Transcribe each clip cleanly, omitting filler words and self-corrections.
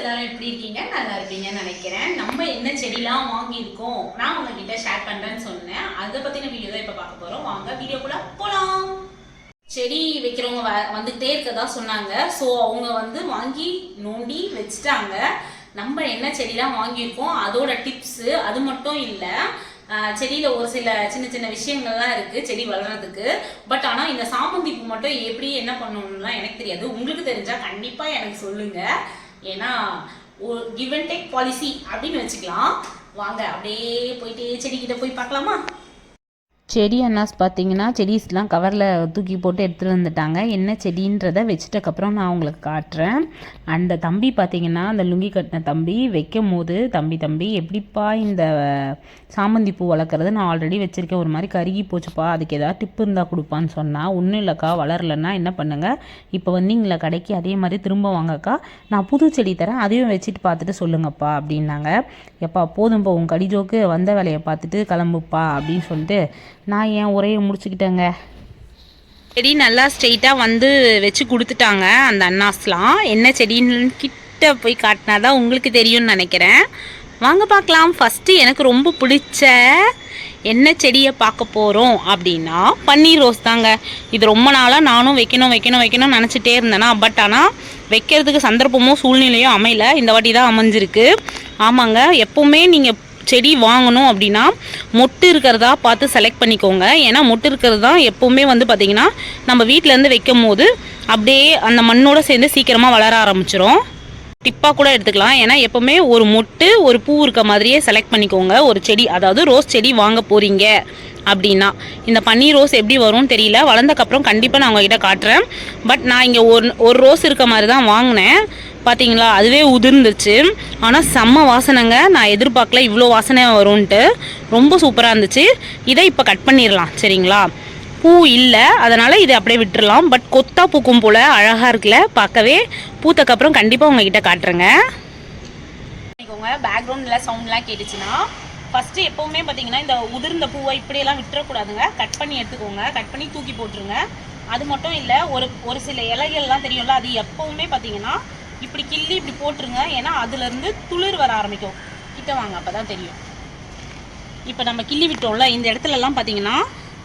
எல்லாரும் எப்படி இருக்கீங்க? நல்லா இருப்பீங்கன்னு நினைக்கிறேன். நம்ம என்ன செடிலாம் வாங்கியிருக்கோம் நான் உங்ககிட்ட ஷேர் பண்றேன்னு சொன்னேன். அதை பத்தின வீடியோ தான் இப்ப பார்க்க போறோம். வாங்க வீடியோக்குள்ள போலாம். செடி வைக்கிறவங்க வந்துகிட்டே இருக்கதா சொன்னாங்க. ஸோ அவங்க வாங்கி நோண்டி வச்சுட்டாங்க. நம்ம என்ன செடிலாம் வாங்கியிருக்கோம் அதோட டிப்ஸ் அது மட்டும் இல்லை, செடியில ஒரு சில சின்ன சின்ன விஷயங்கள்லாம் இருக்கு செடி வளர்றதுக்கு. பட் ஆனா இந்த சாமந்தி பூ மட்டும் எப்படி என்ன பண்ணணும்லாம் எனக்கு தெரியாது. உங்களுக்கு தெரிஞ்சா கண்டிப்பா எனக்கு சொல்லுங்க. ஏன்னா கிவ் அண்ட் டேக் பாலிசி அப்படின்னு வச்சுக்கலாம். வாங்க அப்படியே போயிட்டு செடிக்கிட்ட போய் பார்க்கலாமா? செடி அண்ணாஸ் பார்த்தீங்கன்னா செடிஸ்லாம் கவரில் தூக்கி போட்டு எடுத்துகிட்டு வந்துட்டாங்க. என்ன செடின்றதை வச்சுட்டக்கப்புறம் நான் உங்களுக்கு காட்டுறேன். அந்த தம்பி பார்த்தீங்கன்னா அந்த லுங்கி கட்டின தம்பி வைக்கும் போது தம்பி எப்படிப்பா இந்த சாமந்தி பூ வளர்க்குறது, நான் ஆல்ரெடி வச்சுருக்கேன், ஒரு மாதிரி கருகி போச்சுப்பா, அதுக்கு ஏதாவது டிப்பு இருந்தால் கொடுப்பான்னு சொன்னால், ஒன்றும் இல்லைக்கா, வளரலைன்னா என்ன பண்ணுங்கள், இப்போ வந்தீங்களா கடைக்கு, அதே மாதிரி திரும்ப வாங்கக்கா, நான் புது செடி தரேன், அதையும் வச்சுட்டு பார்த்துட்டு சொல்லுங்கப்பா அப்படின்னாங்க. எப்பா போதும்ப்பா உன் கடிஜோக்கு, வந்த வேலையை பார்த்துட்டு கிளம்புப்பா அப்படின்னு சொல்லிட்டு நான் என் உரையை முடிச்சுக்கிட்டேங்க. செடி நல்லா ஸ்ட்ரெயிட்டாக வச்சு கொடுத்துட்டாங்க அந்த அண்ணாஸ்லாம். என்ன செடின்னு கிட்ட போய் காட்டினா தான் உங்களுக்கு தெரியும்னு நினைக்கிறேன். வாங்க பார்க்கலாம். ஃபஸ்ட்டு எனக்கு ரொம்ப பிடிச்ச என்ன செடியை பார்க்க போகிறோம் அப்படின்னா பன்னீர் ரோஸ் தாங்க. இது ரொம்ப நாளாக நானும் வைக்கணும் நினச்சிட்டே இருந்தேன்னா, பட் ஆனால் வைக்கிறதுக்கு சந்தர்ப்பமோ சூழ்நிலையோ அமையல. இந்த வாட்டி தான் அமைஞ்சிருக்கு. ஆமாங்க, எப்போவுமே நீங்கள் செடி வாங்கணும் அப்படின்னா மொட்டு இருக்கிறதா பார்த்து செலக்ட் பண்ணிக்கோங்க. ஏன்னா மொட்டு இருக்கிறது தான் எப்போவுமே பார்த்திங்கன்னா நம்ம வீட்டிலேருந்து வைக்கும் போது அப்படியே அந்த மண்ணோடு சேர்ந்து சீக்கிரமாக வளர ஆரம்பிச்சிரும். டிப்பாக கூட எடுத்துக்கலாம். ஏன்னா எப்போவுமே ஒரு மொட்டு ஒரு பூ இருக்க மாதிரியே செலக்ட் பண்ணிக்கோங்க ஒரு செடி. அதாவது ரோஸ் செடி வாங்க போகிறீங்க அப்படின்னா. இந்த பன்னீர் ரோஸ் எப்படி வரும்னு தெரியல, வளர்ந்தக்கப்புறம் கண்டிப்பாக நான் உங்ககிட்ட காட்டுறேன். பட் நான் இங்கே ஒரு ரோஸ் இருக்க மாதிரி தான் வாங்கினேன். பார்த்தீங்களா, அதுவே உதிர்ந்துச்சு. ஆனால் செம்ம வாசனைங்க. நான் எதிர்பார்க்கல இவ்வளோ வாசனை வரும்ன்ட்டு. ரொம்ப சூப்பராக இருந்துச்சு. இதை இப்போ கட் பண்ணிடலாம் சரிங்களா. பூ இல்லை, அதனால் இதை அப்படியே விட்டுடலாம். பட் கொத்தா பூக்கும் போல் அழகாக இருக்குல்ல பார்க்கவே. பூத்தக்கப்புறம் கண்டிப்பாக உங்ககிட்ட காட்டுறேங்க. பேக்ரவுண்டில் சவுண்ட்லாம் கேட்டுச்சுன்னா ஃபஸ்ட்டு எப்போவுமே பார்த்தீங்கன்னா இந்த உதிர்ந்த பூவை இப்படியெல்லாம் விட்டுறக்கூடாதுங்க. கட் பண்ணி எடுத்துக்கோங்க, கட் பண்ணி தூக்கி போட்டுருங்க. அது மட்டும் இல்லை, ஒரு சில இலைகள்லாம் தெரியும்ல, அது எப்போவுமே பார்த்தீங்கன்னா இப்படி கிள்ளி இப்படி போட்டுருங்க. ஏன்னா அதுலேருந்து துளிர் வர ஆரம்பிக்கும். கிட்ட வாங்க, அப்போ தான் தெரியும். இப்போ நம்ம கிள்ளி விட்டோம்ல, இந்த இடத்துலலாம் பார்த்தீங்கன்னா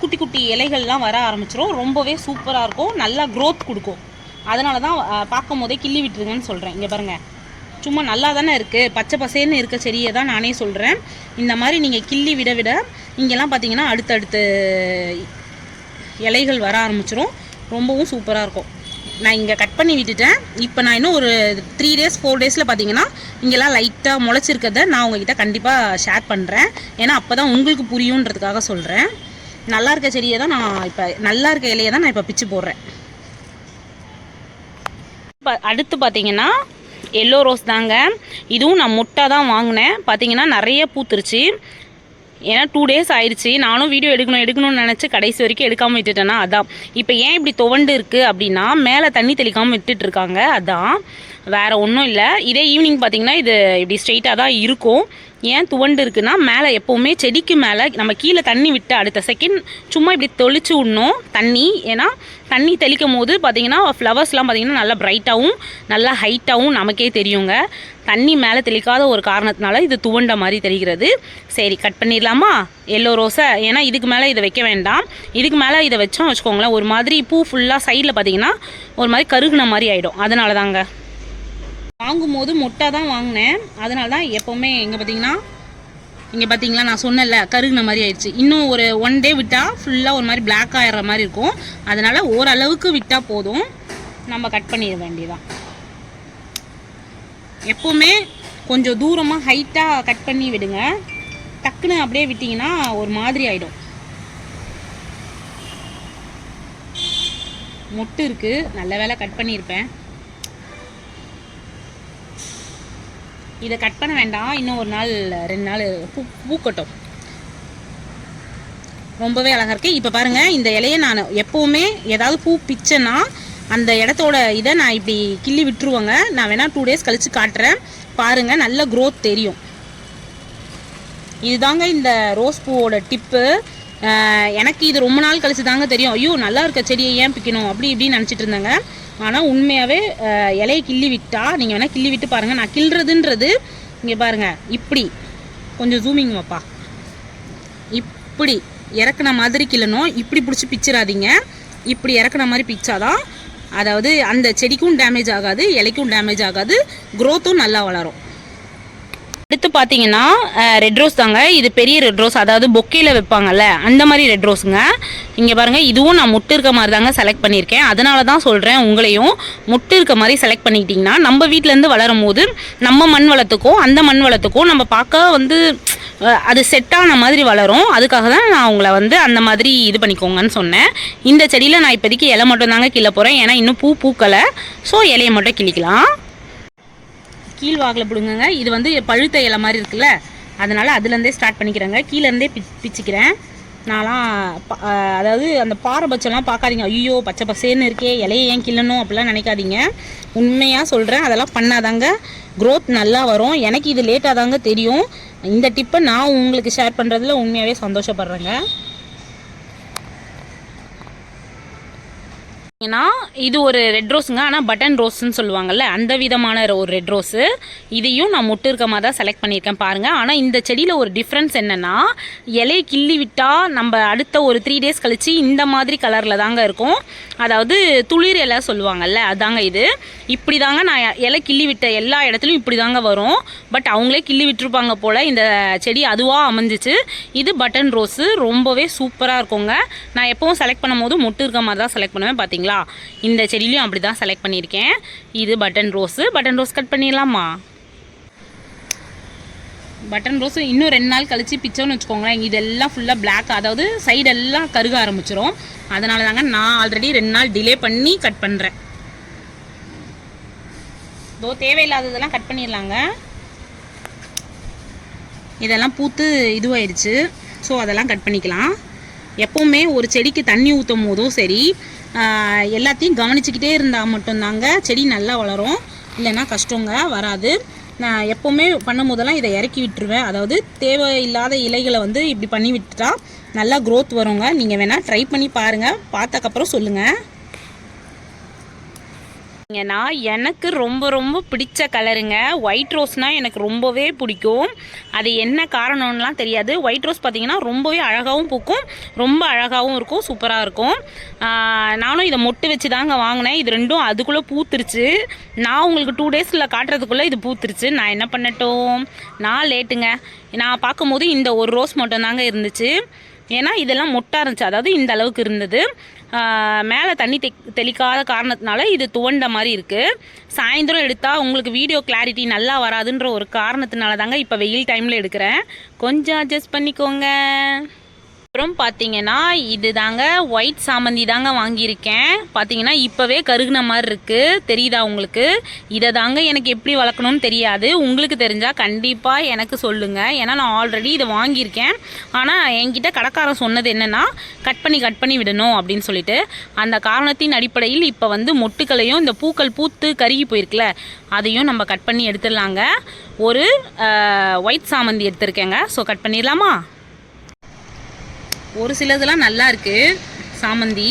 குட்டி குட்டி இலைகள்லாம் வர ஆரம்பிச்சிரும். ரொம்பவே சூப்பராக இருக்கும், நல்லா க்ரோத் கொடுக்கும். அதனால தான் பார்க்கும் போதே கிள்ளி விட்டுருங்கன்னு சொல்கிறேன். இங்கே பாருங்கள், சும்மா நல்லா தானே இருக்குது, பச்சை பசேன்னு இருக்க செடியை தான் நானே சொல்கிறேன். இந்த மாதிரி நீங்கள் கிள்ளி விட இங்கெல்லாம் பார்த்தீங்கன்னா அடுத்தடுத்து இலைகள் வர ஆரம்பிச்சிரும். ரொம்பவும் சூப்பராக இருக்கும். நான் இங்கே கட் பண்ணி விட்டுட்டேன். இப்போ நான் இன்னும் ஒரு 3 days 4 days பார்த்தீங்கன்னா இங்கெல்லாம் லைட்டாக முளைச்சிருக்கிறத நான் உங்ககிட்ட கண்டிப்பாக ஷேர் பண்ணுறேன். ஏன்னா அப்போ தான் உங்களுக்கு புரியுன்றதுக்காக சொல்கிறேன். நல்லா இருக்க செடியை தான் நான் இப்போ, நல்லா இருக்க இலையை தான் நான் இப்போ பிச்சு போடுறேன். அடுத்து பார்த்தீங்கன்னா எல்லோ ரோஸ் தாங்க. இதுவும் நான் மொட்டாக தான் வாங்கினேன். பார்த்தீங்கன்னா நிறைய பூத்துருச்சு. ஏன்னா 2 days ஆயிடுச்சு. நானும் வீடியோ எடுக்கணும்னு நினச்சி கடைசி வரைக்கும் எடுக்காமல் விட்டுட்டேன்னா அதான். இப்போ ஏன் இப்படி துவண்டு இருக்குது அப்படின்னா மேலே தண்ணி தெளிக்காமல் விட்டுட்ருக்காங்க, அதான், வேறு ஒன்றும் இல்லை. இதே ஈவினிங் பார்த்திங்கன்னா இது இப்படி ஸ்ட்ரெயிட்டாக தான் இருக்கும். ஏன் துவண்டு இருக்குன்னா மேலே எப்போவுமே செடிக்கு மேலே நம்ம கீழே தண்ணி விட்டு அடுத்த செகண்ட் சும்மா இப்படி தெளிச்சு விடணும் தண்ணி. ஏன்னா தண்ணி தெளிக்கும் போது பார்த்திங்கன்னா ஃப்ளவர்ஸ்லாம் பார்த்திங்கன்னா நல்லா ப்ரைட்டாகவும் நல்லா ஹைட்டாகவும் நமக்கே தெரியுங்க. தண்ணி மேலே தெளிக்காத ஒரு காரணத்தினால இது துவண்ட மாதிரி தெரிகிறது. சரி, கட் பண்ணிடலாமா எல்லோ ரோஸை? ஏன்னா இதுக்கு மேலே இதை வைக்க வேண்டாம். இதுக்கு மேலே இதை வச்சோம் வச்சுக்கோங்களேன், ஒரு மாதிரி பூ ஃபுல்லாக சைடில் பார்த்திங்கன்னா ஒரு மாதிரி கருகுன மாதிரி ஆகிடும். அதனால தாங்க வாங்கும்போது மொட்டாக தான் வாங்கினேன். அதனால தான் எப்போவுமே இங்கே பார்த்தீங்களா நான் சொன்னல கருகுன மாதிரி ஆயிடுச்சு. இன்னும் ஒரு 1 day விட்டால் ஃபுல்லாக ஒரு மாதிரி பிளாக் ஆகிற மாதிரி இருக்கும். அதனால் ஓரளவுக்கு விட்டால் போதும், நம்ம கட் பண்ணிட வேண்டியதான். எப்போவுமே கொஞ்சம் தூரமாக ஹைட்டாக கட் பண்ணி விடுங்க. டக்குன்னு அப்படியே விட்டிங்கன்னா ஒரு மாதிரி ஆகிடும். மொட்டு இருக்குது, நல்ல வேலை கட் பண்ணியிருப்பேன். இதை கட் பண்ண வேண்டாம், இன்னும் ஒரு நாள் 2 நாள் பூக்கட்டும். ரொம்பவே அழகாக இருக்குது. இப்போ பாருங்கள், இந்த இலையை நான் எப்போவுமே ஏதாவது பூ பிச்சேன்னா அந்த இடத்தோட இதை நான் இப்படி கிள்ளி விட்டுருவேங்க. நான் வேணால் 2 days கழித்து காட்டுறேன் பாருங்கள், நல்ல க்ரோத் தெரியும். இதுதாங்க இந்த ரோஸ் பூவோட டிப்பு. எனக்கு இது ரொம்ப நாள் கழிச்சு தாங்க தெரியும். ஐயோ நல்லா இருக்க செடியை ஏன் பிக்கணும் அப்படி இப்படின்னு நினச்சிட்டு இருந்தேங்க. ஆனால் உண்மையாகவே இலையை கிள்ளி விட்டா, நீங்கள் வேணால் கிள்ளி விட்டு பாருங்கள். நான் கிள்றதுன்றது இங்கே பாருங்கள், இப்படி கொஞ்சம் ஜூமிங் வைப்பா, இப்படி இறக்குன மாதிரி கிள்ளணும். இப்படி பிடிச்சி பிச்சிடாதீங்க, இப்படி இறக்குன மாதிரி பிச்சாதான் அதாவது அந்த செடிக்கும் டேமேஜ் ஆகாது, இலைக்கும் டேமேஜ் ஆகாது, க்ரோத்தும் நல்லா வளரும். அடுத்து பார்த்தீங்கன்னா ரெட் ரோஸ் தாங்க. இது பெரிய ரெட் ரோஸ், அதாவது பொக்கையில் வைப்பாங்கல்ல அந்த மாதிரி ரெட் ரோஸுங்க. இங்கே பாருங்கள், இதுவும் நான் முட்டு இருக்க மாதிரி தாங்க செலக்ட் பண்ணியிருக்கேன். அதனால தான் சொல்கிறேன், உங்களையும் முட்டு இருக்க மாதிரி செலக்ட் பண்ணிக்கிட்டிங்கன்னா நம்ம வீட்டிலேருந்து வளரும் போது நம்ம மண் வளத்துக்கும் அந்த மண் வளத்துக்கும் நம்ம பார்க்க வந்து அது செட்டான மாதிரி வளரும். அதுக்காக தான் நான் உங்களை வந்து அந்த மாதிரி இது பண்ணிக்கோங்கன்னு சொன்னேன். இந்த செடியில் நான் இப்போதைக்கு இலை மட்டும் தாங்க கிள்ள போகிறேன், ஏன்னா இன்னும் பூக்கலை. ஸோ இலையை மட்டும் கிள்ளிக்கலாம். கீழ் வாக்கில் பிடுங்குங்க. இது வந்து பழுத்த இலை மாதிரி இருக்குல்ல, அதனால் அதுலேருந்தே ஸ்டார்ட் பண்ணிக்கிறேங்க. கீழேருந்தே பிச்சுக்கிறேன். நான்லாம் அதாவது அந்த பாரபட்சம்லாம் பார்க்காதீங்க. ஐயோ பச்சை பசேன்னு இருக்கே, இலையை ஏன் கிள்ளணும் அப்படிலாம் நினைக்காதீங்க. உண்மையாக சொல்கிறேன், அதெல்லாம் பண்ணாதாங்க க்ரோத் நல்லா வரும். எனக்கு இது லேட்டாக தாங்க தெரியும். இந்த டிப்பை நான் உங்களுக்கு ஷேர் பண்ணுறதுல உண்மையாகவே சந்தோஷப்படுறேங்க. ஏன்னா இது ஒரு ரெட் ரோஸுங்க, ஆனால் பட்டன் ரோஸ்ன்னு சொல்லுவாங்கள்ல அந்த விதமான ஒரு ரெட் ரோஸு. இதையும் நான் முட்டு இருக்க மாதிரி தான் செலக்ட் பண்ணியிருக்கேன் பாருங்கள். ஆனால் இந்த செடியில் ஒரு டிஃப்ரென்ஸ் என்னென்னா, இலையை கிள்ளி விட்டால் நம்ம அடுத்த ஒரு 3 days கழித்து இந்த மாதிரி கலரில் தாங்க இருக்கும். அதாவது துளிர் இலை சொல்லுவாங்கள்ல, அதாங்க இது. இப்படி தாங்க நான் இலை கிள்ளி விட்ட எல்லா இடத்துலையும் இப்படி தாங்க வரும். பட் அவங்களே கிள்ளி விட்டுருப்பாங்க போல், இந்த செடி அதுவாக அமைஞ்சிச்சு. இது பட்டன் ரோஸு, ரொம்பவே சூப்பராக இருக்குங்க. நான் எப்போவும் செலக்ட் பண்ணும் போது முட்டு இருக்க மாதிரி தான் செலக்ட் பண்ணுவேன். பார்த்தீங்களா, இந்த செடியிலையும் அப்படி தான் செலக்ட் பண்ணியிருக்கேன். இது button rose. Button rose cut பண்ணிடலாமா? பட்டன் ரோஸ் இன்னும் 2 நாள் கழித்து பிச்சோன்னு வச்சுக்கோங்களேன், இதெல்லாம் ஃபுல்லாக பிளாக், அதாவது சைடெல்லாம் கருக ஆரம்பிச்சிரும். அதனால தாங்க நான் ஆல்ரெடி 2 நாள் டிலே பண்ணி கட் பண்ணுறேன். இதோ தேவையில்லாததெல்லாம் கட் பண்ணிடலாங்க. இதெல்லாம் பூத்து இதுவாயிடுச்சு, ஸோ அதெல்லாம் கட் பண்ணிக்கலாம். எப்போவுமே ஒரு செடிக்கு தண்ணி ஊற்றும் போதும் சரி, எல்லாத்தையும் கவனிச்சுக்கிட்டே இருந்தால் மட்டும்தாங்க செடி நல்லா வளரும். இல்லைன்னா கஷ்டங்க, வராது. நான் எப்போவுமே பண்ணும் போதெல்லாம் இதை இறக்கி விட்டுருவேன். அதாவது தேவையில்லாத இலைகளை வந்து இப்படி பண்ணி விட்டுட்டா நல்லா க்ரோத் வருங்க. நீங்கள் வேணால் ட்ரை பண்ணி பாருங்கள், பார்த்ததுக்கப்புறம் சொல்லுங்கள். ஏன்னா எனக்கு ரொம்ப ரொம்ப பிடிச்ச கலருங்க ஒயிட் ரோஸ்னால். எனக்கு ரொம்பவே பிடிக்கும். அது என்ன காரணம்லாம் தெரியாது. ஒயிட் ரோஸ் பார்த்திங்கன்னா ரொம்பவே அழகாகவும் பூக்கும், ரொம்ப அழகாகவும் இருக்கும், சூப்பராக இருக்கும். நானும் இதை மொட்டு வச்சு தாங்க வாங்கினேன். இது ரெண்டும் அதுக்குள்ளே பூத்துருச்சு. நான் உங்களுக்கு 2 daysல காட்டுறதுக்குள்ளே இது பூத்துருச்சு. நான் என்ன பண்ணட்டும், நான் லேட்டுங்க. நான் பார்க்கும்போது இந்த ஒரு ரோஸ் மட்டும்தாங்க இருந்துச்சு. ஏன்னா இதெல்லாம் மொட்டாக இருந்துச்சு, அதாவது இந்த அளவுக்கு இருந்தது. மேலே தண்ணி தெளிக்காத காரணத்தினால இது துவண்ட மாதிரி இருக்குது. சாயந்தரம் எடுத்தால் உங்களுக்கு வீடியோ கிளாரிட்டி நல்லா வராதுன்ற ஒரு காரணத்தினால தாங்க இப்போ வெயில் டைமில் எடுக்கிறேன். கொஞ்சம் அட்ஜஸ்ட் பண்ணிக்கோங்க. அப்புறம் பார்த்தீங்கன்னா இது தாங்க ஒயிட் சாமந்தி தாங்க வாங்கியிருக்கேன். பார்த்தீங்கன்னா இப்போவே கருகுன மாதிரி இருக்குது, தெரியுதா உங்களுக்கு? இதை தாங்க எனக்கு எப்படி வளர்க்கணும்னு தெரியாது. உங்களுக்கு தெரிஞ்சால் கண்டிப்பாக எனக்கு சொல்லுங்கள். ஏன்னா நான் ஆல்ரெடி இதை வாங்கியிருக்கேன். ஆனால் என்கிட்ட கடைக்காரன் சொன்னது என்னென்னா, கட் பண்ணி விடணும் அப்படின்னு சொல்லிட்டு, அந்த காரணத்தின் அடிப்படையில் இப்போ வந்து மொட்டுக்களையும் இந்த பூக்கள் பூத்து கருகி போயிருக்குல்ல, அதையும் நம்ம கட் பண்ணி எடுத்துடலாங்க. ஒரு ஒயிட் சாமந்தி எடுத்திருக்கேங்க. ஸோ கட் பண்ணிடலாமா? ஒரு சிலதெல்லாம் நல்லா இருக்குது சாமந்தி,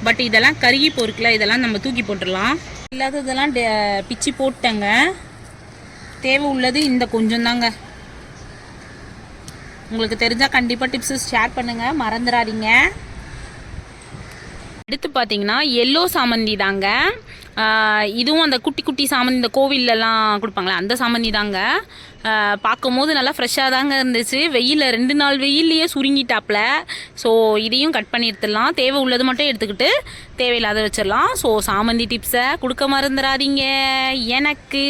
பட் இதெல்லாம் கருகி போயிருக்குல, இதெல்லாம் நம்ம தூக்கி போட்டுடலாம். இல்லாததெல்லாம் பிச்சு போட்டேங்க. தேவை உள்ளது இந்த கொஞ்சம் தாங்க. உங்களுக்கு தெரிஞ்சால் கண்டிப்பாக டிப்ஸஸ் ஷேர் பண்ணுங்கள், மறந்துடாதீங்க. அடுத்து பார்த்தீங்கன்னா எல்லோ சாமந்தி தாங்க. இதுவும் அந்த குட்டி குட்டி சாமந்தி இந்த கோவிலெலாம் கொடுப்பாங்களே அந்த சாமந்தி தாங்க. பார்க்கும் போது நல்லா ஃப்ரெஷ்ஷாக தாங்க இருந்துச்சு. வெயிலில் 2 நாள் வெயில்லையே சுருங்கிட்டாப்புல. ஸோ இதையும் கட் பண்ணி எடுத்துடலாம். தேவை உள்ளது மட்டும் எடுத்துக்கிட்டு தேவையில்லாத வச்சிடலாம். ஸோ சாமந்தி டிப்ஸை கொடுக்க மறந்துடாதீங்க. எனக்கு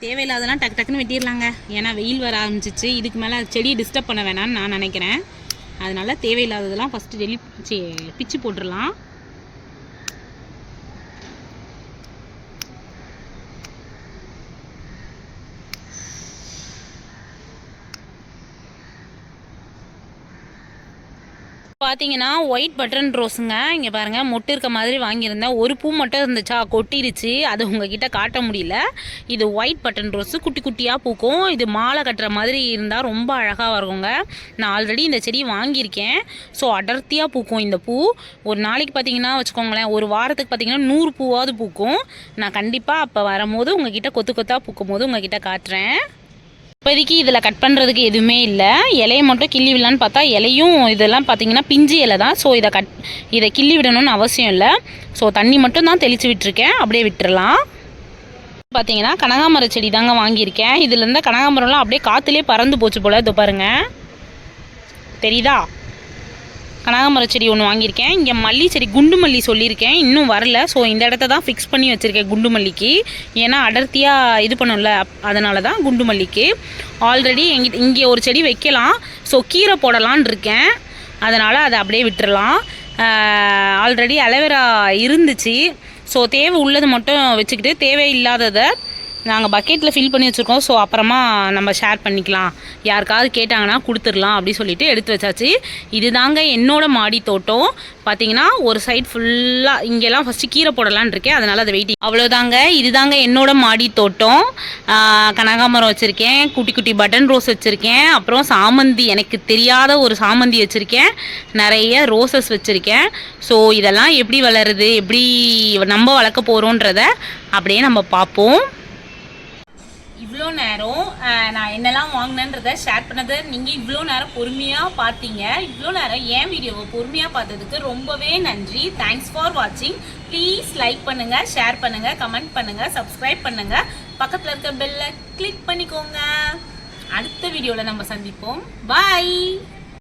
தேவையில்லாதெல்லாம் டக்குன்னு வெட்டிடலாங்க. ஏன்னா வெயில் வர ஆரம்பிச்சிச்சு. இதுக்கு மேலே செடியை டிஸ்டர்ப் பண்ண வேணாம்னு நான் நினைக்கிறேன். அதனால் தேவையில்லாததெல்லாம் ஃபஸ்ட்டு பிச்சு போட்டுடலாம். பார்த்தீங்கன்னா ஒயிட் பட்டன் ரோஸுங்க. இங்கே பாருங்கள், மொட்டு இருக்க மாதிரி வாங்கியிருந்தேன். ஒரு பூ மட்டும் இருந்துச்சா, கொட்டிருச்சு. அது உங்ககிட்ட காட்ட முடியல. இது ஒயிட் பட்டன் ரோஸு, குட்டி குட்டியாக பூக்கும். இது மாலை கட்டுற மாதிரி இருந்தால் ரொம்ப அழகாக வருங்க. நான் ஆல்ரெடி இந்த செடி வாங்கியிருக்கேன். ஸோ அடர்த்தியாக பூக்கும் இந்த பூ. ஒரு நாளைக்கு பார்த்தீங்கன்னா வச்சுக்கோங்களேன், ஒரு வாரத்துக்கு பார்த்தீங்கன்னா 100 பூவாவது பூக்கும். நான் கண்டிப்பாக அப்போ வரும்போது உங்ககிட்ட கொத்து கொத்தாக பூக்கும் போது உங்ககிட்ட காட்டுறேன். இப்போதைக்கு இதில் கட் பண்ணுறதுக்கு எதுவுமே இல்லை. இலையை மட்டும் கிள்ளி விடலான்னு பார்த்தா இலையும் இதெல்லாம் பார்த்தீங்கன்னா பிஞ்சு இலை தான். ஸோ இதை கிள்ளி விடணும்னு அவசியம் இல்லை. ஸோ தண்ணி மட்டும் தான் தெளித்து விட்டுருக்கேன், அப்படியே விட்டுறலாம். பார்த்தீங்கன்னா கனகாமர செடி தாங்க வாங்கியிருக்கேன். இதில் இருந்த கனகாமரம்லாம் அப்படியே காற்றுலேயே பறந்து போச்சு போல். இதோ பாருங்கள், தெரியுதா? கனகாமர செடி ஒன்று வாங்கியிருக்கேன். இங்கே மல்லி செடி, குண்டு மல்லி சொல்லியிருக்கேன், இன்னும் வரல. ஸோ இந்த இடத்த தான் ஃபிக்ஸ் பண்ணி வச்சுருக்கேன் குண்டு மல்லிக்கு. ஏன்னா அடர்த்தியாக இது பண்ணும்ல, அதனால தான் குண்டு மல்லிக்கு. ஆல்ரெடி இங்கே ஒரு செடி வைக்கலாம். ஸோ கீரை போடலான் இருக்கேன், அதனால் அதை அப்படியே விட்டுறலாம். ஆல்ரெடி அலோவேரா இருந்துச்சு. ஸோ தேவை உள்ளது மட்டும் வச்சுக்கிட்டு தேவையில்லாததை நாங்கள் பக்கெட்டில் ஃபில் பண்ணி வச்சுருக்கோம். ஸோ அப்புறமா நம்ம ஷேர் பண்ணிக்கலாம், யாருக்காவது கேட்டாங்கன்னா கொடுத்துடலாம் அப்படி சொல்லிட்டு எடுத்து வச்சாச்சு. இது தாங்க என்னோடய மாடி தோட்டம். பார்த்தீங்கன்னா ஒரு சைட் ஃபுல்லாக இங்கெல்லாம் ஃபஸ்ட்டு கீரை போடலான்னு இருக்கேன், அதனால் அதை வெயிட்டிங். அவ்வளோதாங்க, இதுதாங்க என்னோட மாடி தோட்டம். கனகாமரம் வச்சுருக்கேன், குட்டி குட்டி பட்டன் ரோஸ் வச்சுருக்கேன், அப்புறம் சாமந்தி, எனக்கு தெரியாத ஒரு சாமந்தி வச்சுருக்கேன், நிறைய ரோசஸ் வச்சுருக்கேன். ஸோ இதெல்லாம் எப்படி வளருது, எப்படி நம்ம வளர்க்க போகிறோன்றத அப்படியே நம்ம பார்ப்போம். இவ்வளோ நேரம் நான் என்னெல்லாம் வாங்கினேன்றதை ஷேர் பண்ணதை நீங்கள் இவ்வளோ நேரம் பொறுமையாக பார்த்தீங்க. இவ்வளோ நேரம் என் வீடியோவை பொறுமையாக பார்த்ததுக்கு ரொம்பவே நன்றி. தேங்க்ஸ் ஃபார் வாட்சிங். ப்ளீஸ் லைக் பண்ணுங்கள், ஷேர் பண்ணுங்கள், கமெண்ட் பண்ணுங்கள், சப்ஸ்கிரைப் பண்ணுங்கள், பக்கத்தில் இருக்க பெல்லை கிளிக் பண்ணிக்கோங்க. அடுத்த வீடியோவில் நம்ம சந்திப்போம். பாய்.